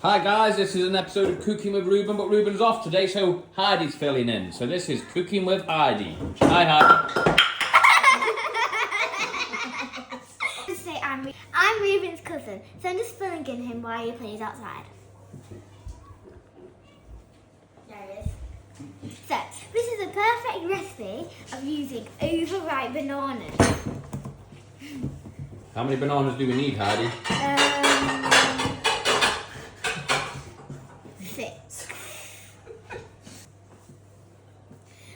Hi guys, this is an episode of Cooking with Reuben, but Reuben's off today, so Heidi's filling in. So this is Cooking with Heidi. Hi Heidi. I'm Reuben's cousin, so I'm just filling in him while he plays outside. There he is. So, this is a perfect recipe of using overripe bananas. How many bananas do we need, Heidi? 6.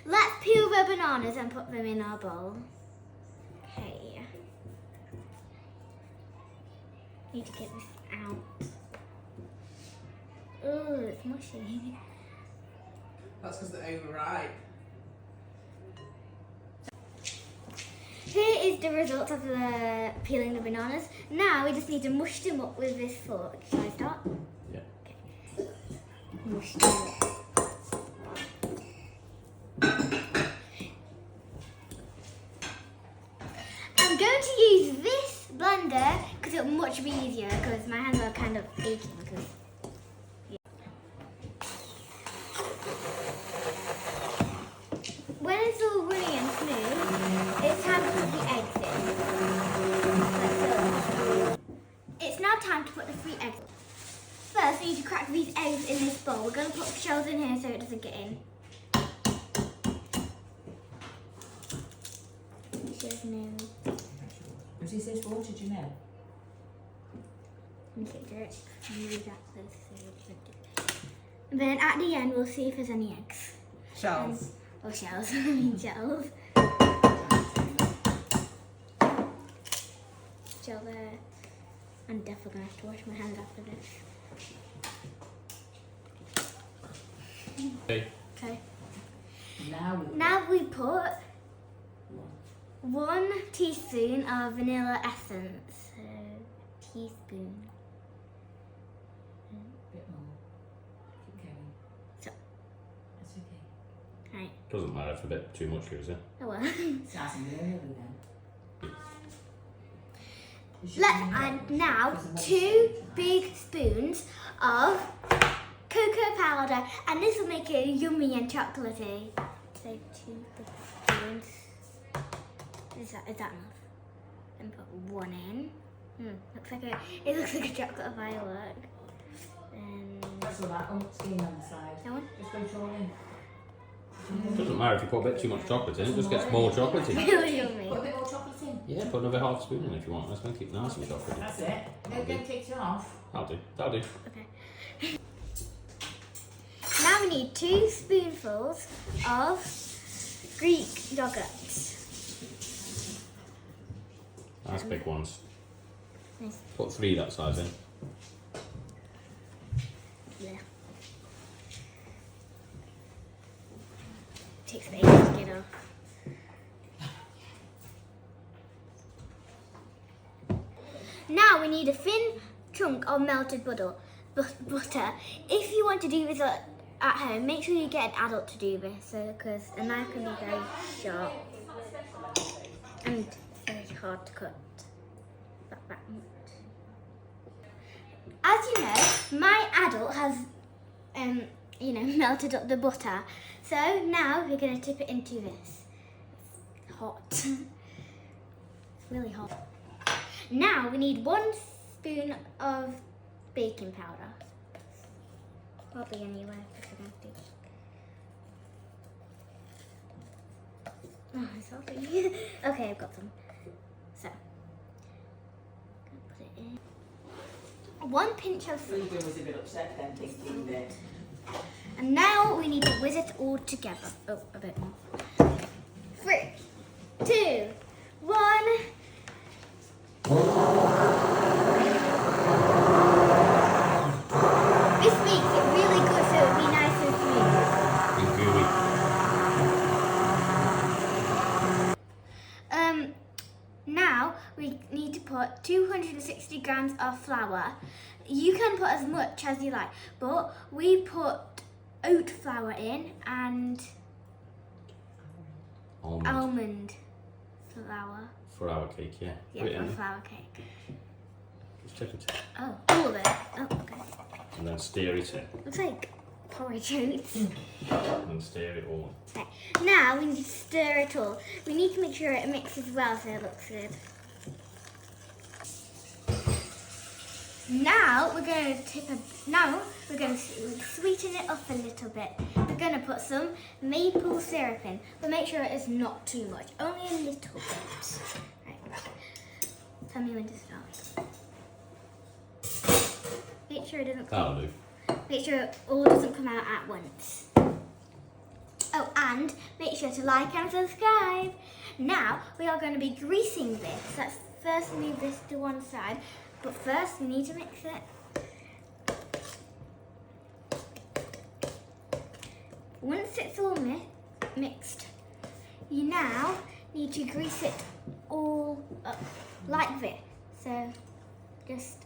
Let's peel the bananas and put them in our bowl. Okay. Need to get this out. Oh, it's mushy. That's because they're overripe. Here is the result of the peeling the bananas. Now we just need to mush them up with this fork. Shall I start? Yeah. Okay. Mush them up. I'm going to use this blender because it'll much be easier because my hands are kind of aching because. When it's all runny and smooth, it's time to put the eggs in. It's now time to put the 3 eggs. First, we need to crack these eggs in this bowl. We're going to put shells in here so it doesn't get in. There's no. Was this water, do you know? Let me get it. Move that close so it won't do. And then at the end, we'll see if there's any eggs. Shells. Or shells. I mean shells. Shell there. I'm definitely going to have to wash my hands after this. Okay. Okay. Now we put 1 teaspoon of vanilla essence. So, teaspoon. a bit more. Keep going. So. That's okay. Right. Doesn't matter if a bit too much, is it? Oh well. It's nice and early then. Let's add now 2 big spoons of cocoa powder, and this will make it yummy and chocolatey. So 2 big spoons. Is that enough? And put 1 in. It looks like a chocolate firework. And That's all that old skin on the side. that one. Just put it all in. Doesn't matter if you put a bit too much chocolate in, it just gets more chocolatey. Really yummy. Put a bit more chocolate in. Yeah, put another half spoon in if you want. That's going to keep nice and chocolatey. That's it. Don't take it off. That'll do. That'll do. Okay. Now we need 2 spoonfuls of Greek yogurt. Nice big ones. Nice. Put 3 that size in. Yeah. Takes ages to get off. Now we need a thin chunk of melted butter. If you want to do this at home, make sure you get an adult to do this, because a knife can be very sharp and very hard to cut. That much. As you know, my adult has, melted up the butter. So now we're going to tip it into this. It's hot. It's really hot. Now we need 1 spoon of baking powder. Probably anywhere. Oh, sorry. Okay, I've got some. So, put it in. 1 pinch of fruit. Reuben was a bit upset then, thinking that. And now we need to whiz it all together. Oh, a bit more. 3, 2, 1. This makes it really good so it'll be nice and smooth. Now we need to put 260 grams of flour. You can put as much as you like, but we put oat flour in and almond flour. For our cake, yeah. Yeah, for flour cake. Just tip it. Oh, all of it. Oh, okay. and then stir it in. Looks like porridge oats. And stir it all. Okay. Now we need to stir it all. We need to make sure it mixes well so it looks good. Now we're going to sweeten it up a little bit. We're going to put some maple syrup in, but make sure it's not too much, only a little bit. Right. Tell me when to start. Make sure it doesn't That'll do. Make sure it all doesn't come out at once. Oh, and make sure to like and subscribe. Now we are going to be greasing this. Let's first move this to one side, but first we need to mix it. Once it's all mixed, you now need to grease it all up like this. So just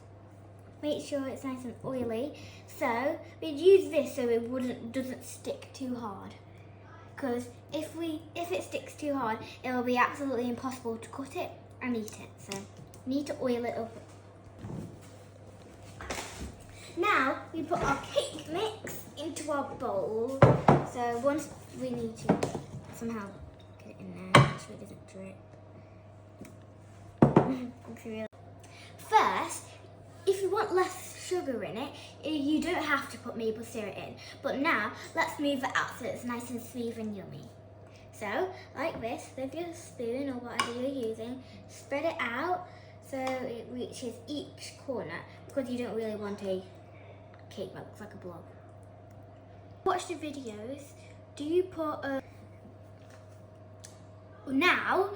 make sure it's nice and oily. So we'd use this so it doesn't stick too hard. Because if it sticks too hard, it will be absolutely impossible to cut it and eat it. So we need to oil it up. Now we put our cake mix into our bowl. So once we need to somehow get it in there, make sure it doesn't drip. First, if you want less sugar in it, you don't have to put maple syrup in. But now, let's move it out so it's nice and smooth and yummy. So, like this, with your spoon or whatever you're using, spread it out so it reaches each corner, because you don't really want a cake that looks like a blob. Watch the videos. Do you put a... Now,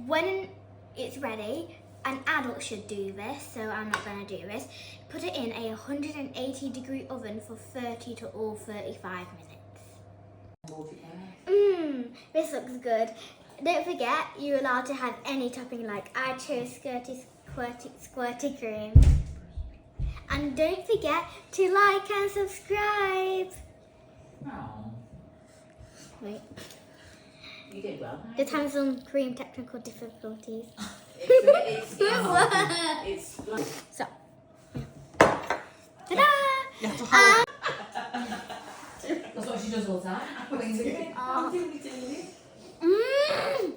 when it's ready, an adult should do this, so I'm not going to do this. Put it in a 180-degree oven for 30 to 35 minutes. This looks good. Don't forget, you're allowed to have any topping, like I chose squirty cream. And don't forget to like and subscribe. Oh, Wait, you did well. just having some cream technical difficulties. It's So, ta-da! That's what she does all the time. Mmm!